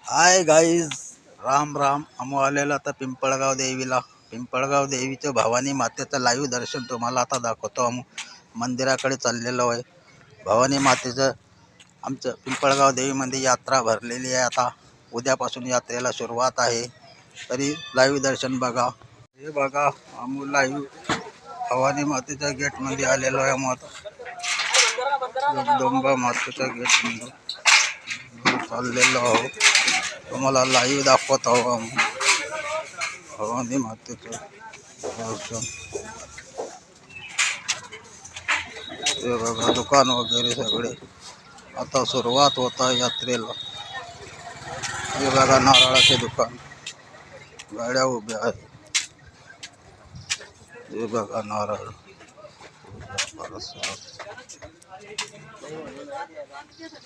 Hi guys, Ram Ram. आम्ही आलेलो आता पिंपळगाव देवीला. पिंपळगाव देवीचं भवानी मातेचं लाईव्ह दर्शन तुम्हाला आता दाखवतो. आम्ही मंदिराकडे चाललेलो आहे. भवानी मातेचं आमचं पिंपळगाव देवीमध्ये यात्रा भरलेली आहे. आता उद्यापासून यात्रेला सुरुवात आहे. तरी लाईव्ह दर्शन बघा. हे बघा, आम्ही लाईव्ह भवानी मातेच्या गेटमध्ये आलेलो आहे. मग जगदंबा मातेच्या गेटमध्ये चाललेलो आहोत. तुम्हाला लाईव्ह दाखवत आहो आम्ही भवानी मातेचं दर्शन. हे बघा, दुकान वगैरे सगळे आता सुरुवात होत आहे यात्रेला. हे बघा, नारळाचे दुकान, गाड्या उभ्या आहेत. हे बघा, नारळ, प्रसाद,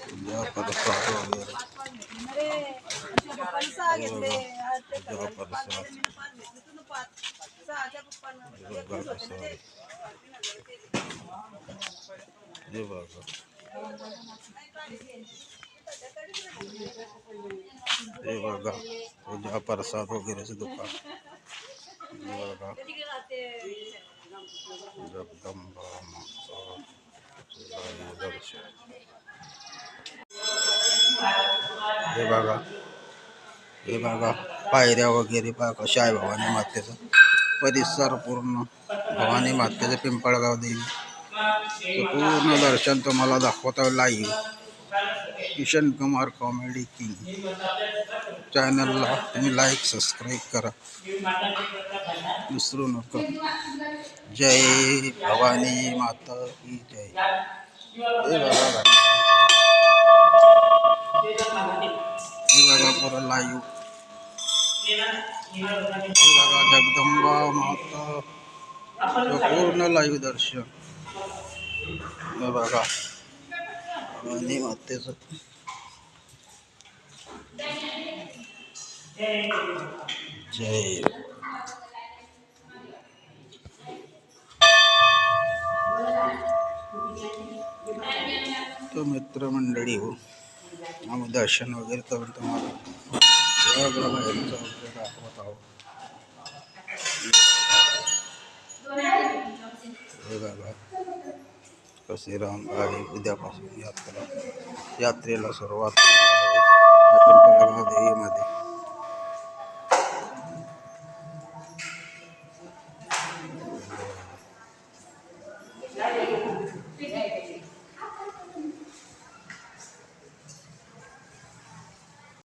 पूजा प्रसाद वगैरे. हे बघा, हे बघा, पूजा प्रसाद वगैरेचं दुकान. हे बघा, जगदंबा माता दर्शन. हे बघा, हे बघा, पायऱ्या वगैरे पहा कशा आहे. भवानी मातेचा परिसर पूर्ण भवानी मातेचं पिंपळगाव देवी पूर्ण दर्शन तुम्हाला दाखवतो live. Kishan Kumar comedy king चॅनलला तुम्ही लाईक सबस्क्राईब करा, विसरू नका. जय भवानी माता की जय. हे बघा, हे बघा, पुरं लाईव्ह. हे बघा, जगदंबा माता पूर्ण लाईव्ह दर्शन. हे बघा, भवानी मातेचं जय. तो मित्रमंडळी हो, आम्ही दर्शन वगैरे करून तुम्हाला सगळं बाहेरचं वगैरे दाखवत आहोत. हे बघा, कसे राम आहे. उद्यापासून यात्रेला सुरुवात.